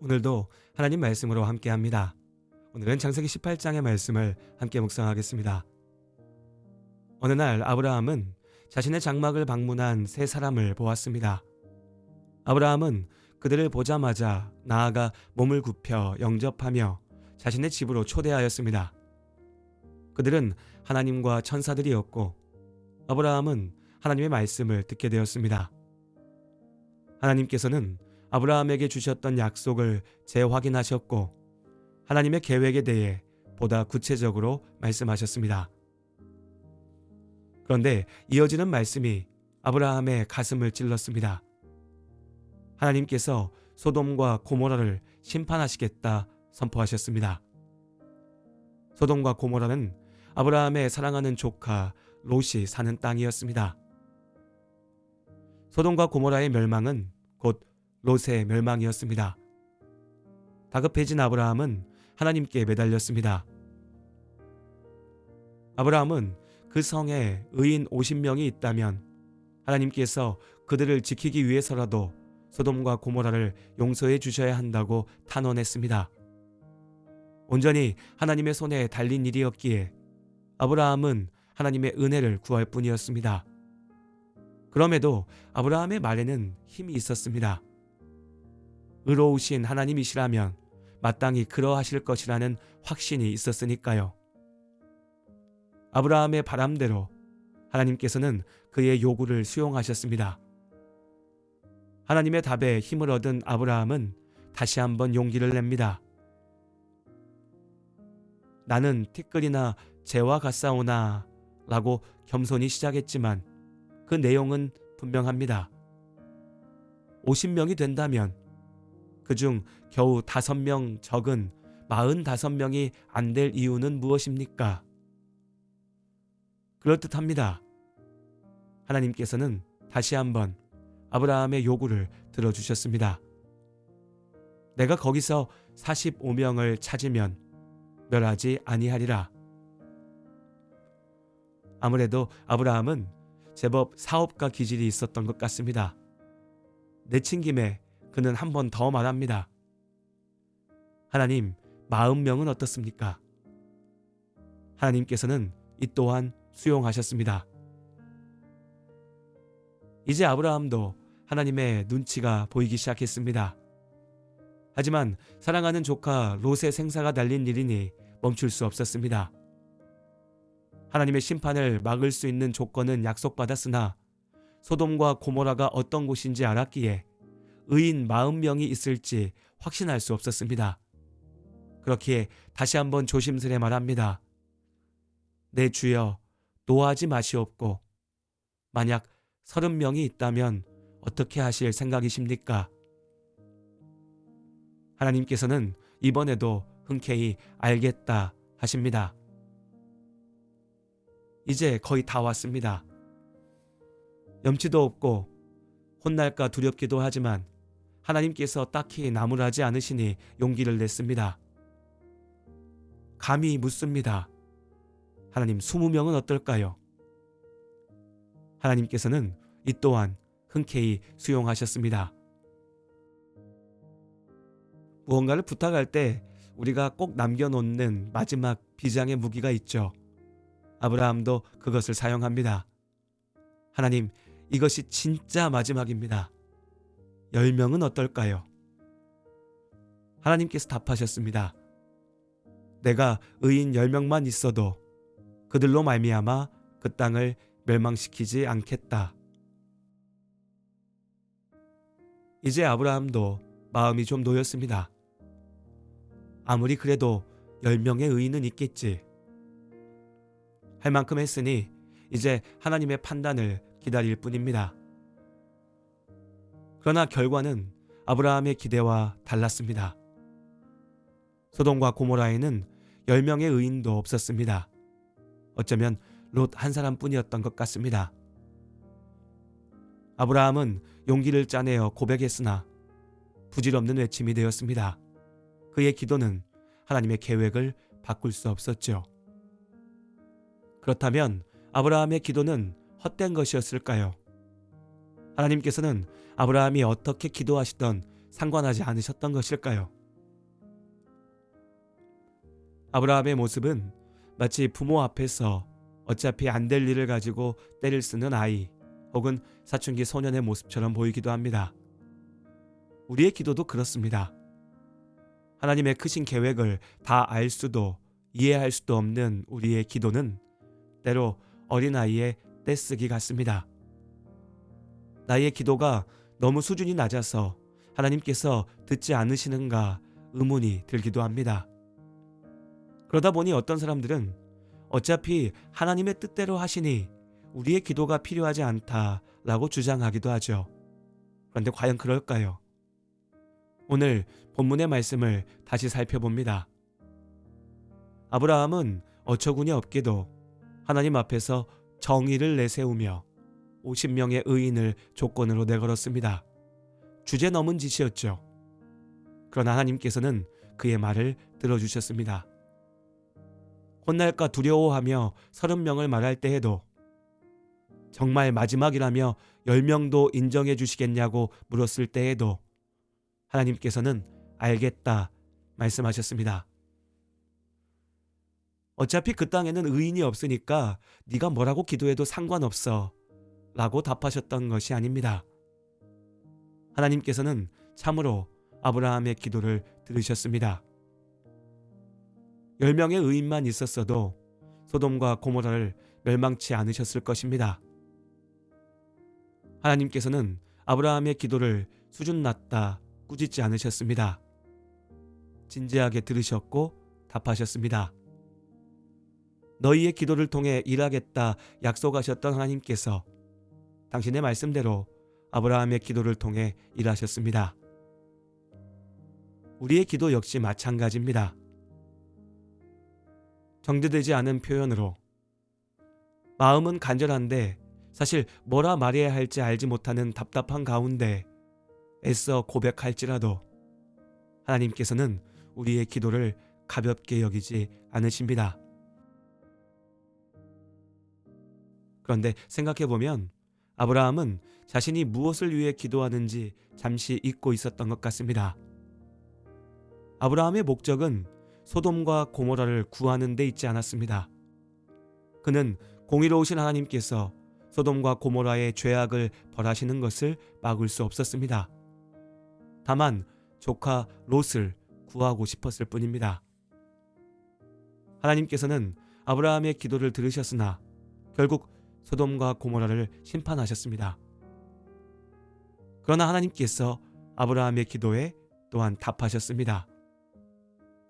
오늘도 하나님 말씀으로 함께합니다. 오늘은 창세기 18장의 말씀을 함께 묵상하겠습니다. 어느 날 아브라함은 자신의 장막을 방문한 세 사람을 보았습니다. 아브라함은 그들을 보자마자 나아가 몸을 굽혀 영접하며 자신의 집으로 초대하였습니다. 그들은 하나님과 천사들이었고 아브라함은 하나님의 말씀을 듣게 되었습니다. 하나님께서는 아브라함에게 주셨던 약속을 재확인하셨고 하나님의 계획에 대해 보다 구체적으로 말씀하셨습니다. 그런데 이어지는 말씀이 아브라함의 가슴을 찔렀습니다. 하나님께서 소돔과 고모라를 심판하시겠다 선포하셨습니다. 소돔과 고모라는 아브라함의 사랑하는 조카 롯이 사는 땅이었습니다. 소돔과 고모라의 멸망은 곧 롯의 멸망이었습니다. 다급해진 아브라함은 하나님께 매달렸습니다. 아브라함은 그 성에 의인 50명이 있다면 하나님께서 그들을 지키기 위해서라도 소돔과 고모라를 용서해 주셔야 한다고 탄원했습니다. 온전히 하나님의 손에 달린 일이었기에 아브라함은 하나님의 은혜를 구할 뿐이었습니다. 그럼에도 아브라함의 말에는 힘이 있었습니다. 의로우신 하나님이시라면 마땅히 그러하실 것이라는 확신이 있었으니까요. 아브라함의 바람대로 하나님께서는 그의 요구를 수용하셨습니다. 하나님의 답에 힘을 얻은 아브라함은 다시 한번 용기를 냅니다. 나는 티끌이나 재와 같사오나 라고 겸손히 시작했지만 그 내용은 분명합니다. 50명이 된다면 그중 겨우 5명 적은 45명이 안 될 이유는 무엇입니까? 그럴듯합니다. 하나님께서는 다시 한번 아브라함의 요구를 들어주셨습니다. 내가 거기서 45명을 찾으면 멸하지 아니하리라. 아무래도 아브라함은 제법 사업가 기질이 있었던 것 같습니다. 내친 김에 그는 한 번 더 말합니다. 하나님, 40명은 어떻습니까? 하나님께서는 이 또한 수용하셨습니다. 이제 아브라함도 하나님의 눈치가 보이기 시작했습니다. 하지만 사랑하는 조카 롯의 생사가 달린 일이니 멈출 수 없었습니다. 하나님의 심판을 막을 수 있는 조건은 약속받았으나 소돔과 고모라가 어떤 곳인지 알았기에 의인 40명이 있을지 확신할 수 없었습니다. 그렇기에 다시 한번 조심스레 말합니다. 내 주여, 노하지 마시옵고 만약 30명이 있다면 어떻게 하실 생각이십니까? 하나님께서는 이번에도 흔쾌히 알겠다 하십니다. 이제 거의 다 왔습니다. 염치도 없고 혼날까 두렵기도 하지만 하나님께서 딱히 나무라지 않으시니 용기를 냈습니다. 감히 묻습니다. 하나님, 20명은 어떨까요? 하나님께서는 이 또한 흔쾌히 수용하셨습니다. 무언가를 부탁할 때 우리가 꼭 남겨놓는 마지막 비장의 무기가 있죠. 아브라함도 그것을 사용합니다. 하나님, 이것이 진짜 마지막입니다. 10명은 어떨까요? 하나님께서 답하셨습니다. 내가 의인 10명만 있어도 그들로 말미암아 그 땅을 멸망시키지 않겠다. 이제 아브라함도 마음이 좀 놓였습니다. 아무리 그래도 10명의 의인은 있겠지. 할 만큼 했으니 이제 하나님의 판단을 기다릴 뿐입니다. 그러나 결과는 아브라함의 기대와 달랐습니다. 소돔과 고모라에는 10명의 의인도 없었습니다. 어쩌면 롯 한 사람뿐이었던 것 같습니다. 아브라함은 용기를 짜내어 고백했으나 부질없는 외침이 되었습니다. 그의 기도는 하나님의 계획을 바꿀 수 없었죠. 그렇다면 아브라함의 기도는 헛된 것이었을까요? 하나님께서는 아브라함이 어떻게 기도하시던 상관하지 않으셨던 것일까요? 아브라함의 모습은 마치 부모 앞에서 어차피 안 될 일을 가지고 떼를 쓰는 아이 혹은 사춘기 소년의 모습처럼 보이기도 합니다. 우리의 기도도 그렇습니다. 하나님의 크신 계획을 다 알 수도 이해할 수도 없는 우리의 기도는 때로 어린아이의 떼쓰기 같습니다. 나의 기도가 너무 수준이 낮아서 하나님께서 듣지 않으시는가 의문이 들기도 합니다. 그러다 보니 어떤 사람들은 어차피 하나님의 뜻대로 하시니 우리의 기도가 필요하지 않다라고 주장하기도 하죠. 그런데 과연 그럴까요? 오늘 본문의 말씀을 다시 살펴봅니다. 아브라함은 어처구니 없게도 하나님 앞에서 정의를 내세우며 50명의 의인을 조건으로 내걸었습니다. 주제 넘은 짓이었죠. 그러나 하나님께서는 그의 말을 들어주셨습니다. 혼날까 두려워하며 30명을 말할 때에도 정말 마지막이라며 10명도 인정해 주시겠냐고 물었을 때에도 하나님께서는 알겠다 말씀하셨습니다. 어차피 그 땅에는 의인이 없으니까 네가 뭐라고 기도해도 상관없어 라고 답하셨던 것이 아닙니다. 하나님께서는 참으로 아브라함의 기도를 들으셨습니다. 10명의 의인만 있었어도 소돔과 고모라를 멸망치 않으셨을 것입니다. 하나님께서는 아브라함의 기도를 수준 낮다 꾸짖지 않으셨습니다. 진지하게 들으셨고 답하셨습니다. 너희의 기도를 통해 일하겠다 약속하셨던 하나님께서 당신의 말씀대로 아브라함의 기도를 통해 일하셨습니다. 우리의 기도 역시 마찬가지입니다. 정제되지 않은 표현으로 마음은 간절한데 사실 뭐라 말해야 할지 알지 못하는 답답한 가운데 애써 고백할지라도 하나님께서는 우리의 기도를 가볍게 여기지 않으십니다. 그런데 생각해보면 아브라함은 자신이 무엇을 위해 기도하는지 잠시 잊고 있었던 것 같습니다. 아브라함의 목적은 소돔과 고모라를 구하는 데 있지 않았습니다. 그는 공의로우신 하나님께서 소돔과 고모라의 죄악을 벌하시는 것을 막을 수 없었습니다. 다만 조카 롯을 구하고 싶었을 뿐입니다. 하나님께서는 아브라함의 기도를 들으셨으나 결국 소돔과 고모라를 심판하셨습니다. 그러나 하나님께서 아브라함의 기도에 또한 답하셨습니다.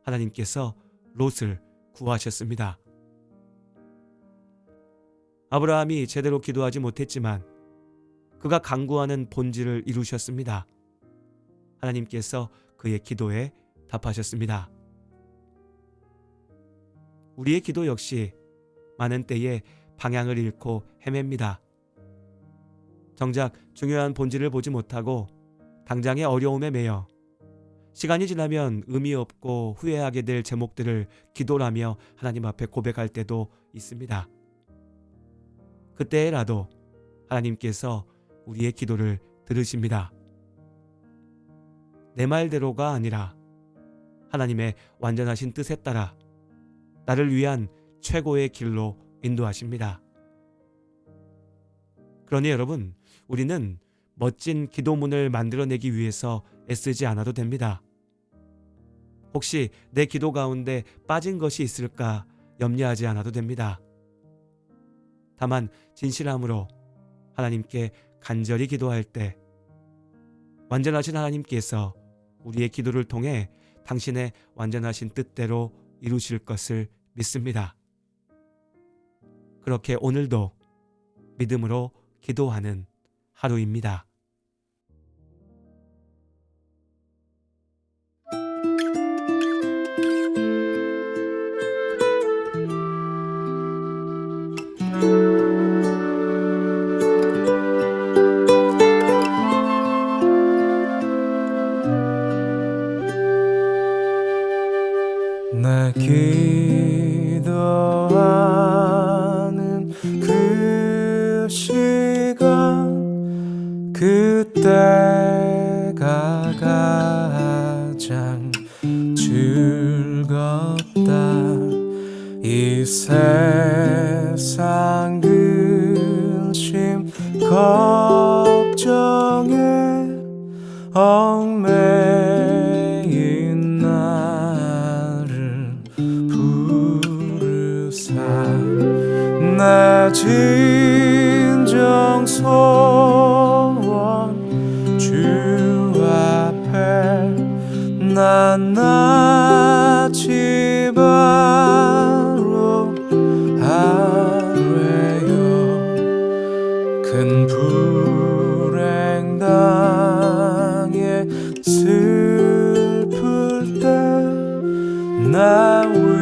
하나님께서 롯을 구하셨습니다. 아브라함이 제대로 기도하지 못했지만 그가 간구하는 본질을 이루셨습니다. 하나님께서 그의 기도에 답하셨습니다. 우리의 기도 역시 많은 때에 방향을 잃고 헤맵니다. 정작 중요한 본질을 보지 못하고 당장의 어려움에 매여 시간이 지나면 의미 없고 후회하게 될 제목들을 기도라며 하나님 앞에 고백할 때도 있습니다. 그때라도 하나님께서 우리의 기도를 들으십니다. 내 말대로가 아니라 하나님의 완전하신 뜻에 따라 나를 위한 최고의 길로 인도하십니다. 그러니 여러분, 우리는 멋진 기도문을 만들어내기 위해서 애쓰지 않아도 됩니다. 혹시 내 기도 가운데 빠진 것이 있을까 염려하지 않아도 됩니다. 다만 진실함으로 하나님께 간절히 기도할 때 완전하신 하나님께서 우리의 기도를 통해 당신의 완전하신 뜻대로 이루실 것을 믿습니다. 그렇게 오늘도 믿음으로 기도하는 하루입니다. 내 기도하는 그 시간 그때가 얽매인 나를 부르사 내 진정 소원 주 앞에 낱낱이 바로 아뢰어 큰 불행 당해 슬플 때 나 위로받게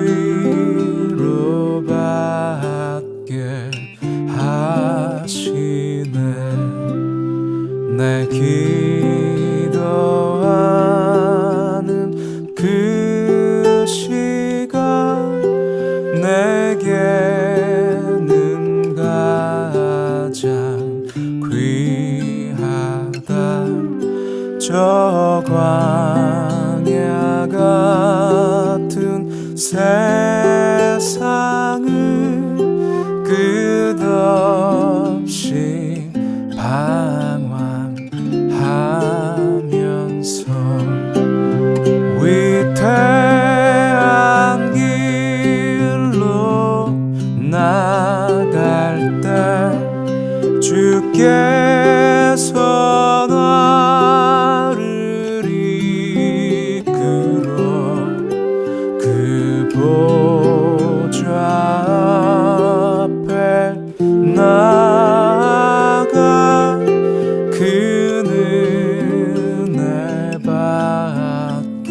하시네 내 기도하는 그 시간 내게는 가장 귀하다 저 광야 같은 세상을 끝없이 방황하면서 위태한 길로 나갈 때 주께서 나를 이끌어 그 보좌 앞에 나아가 그 은혜 받게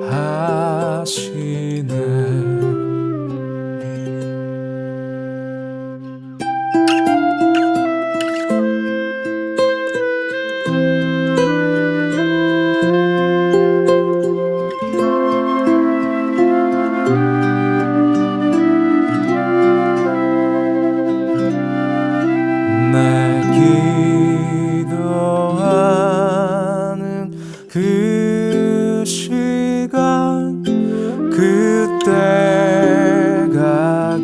하시네 내 기도하는 그 시간 그때가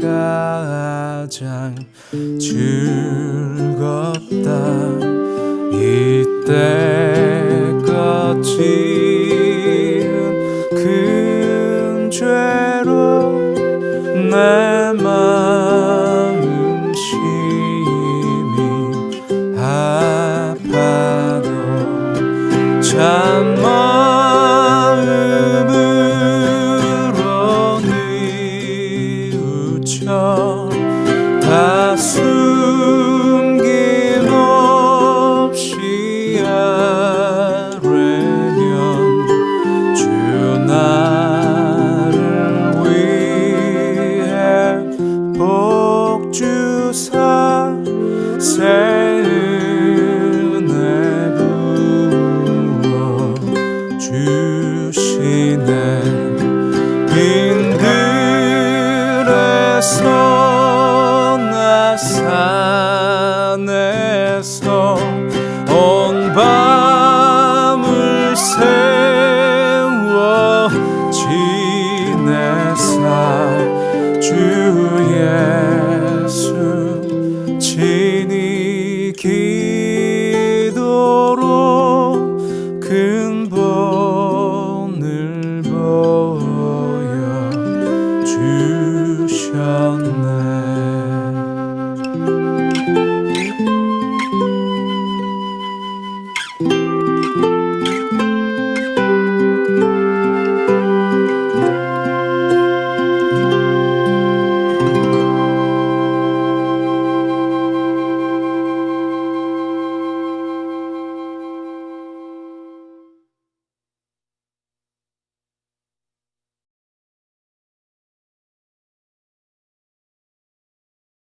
가장 즐겁다 이때껏 지은 큰 죄로 내 마음 심히 아파도 참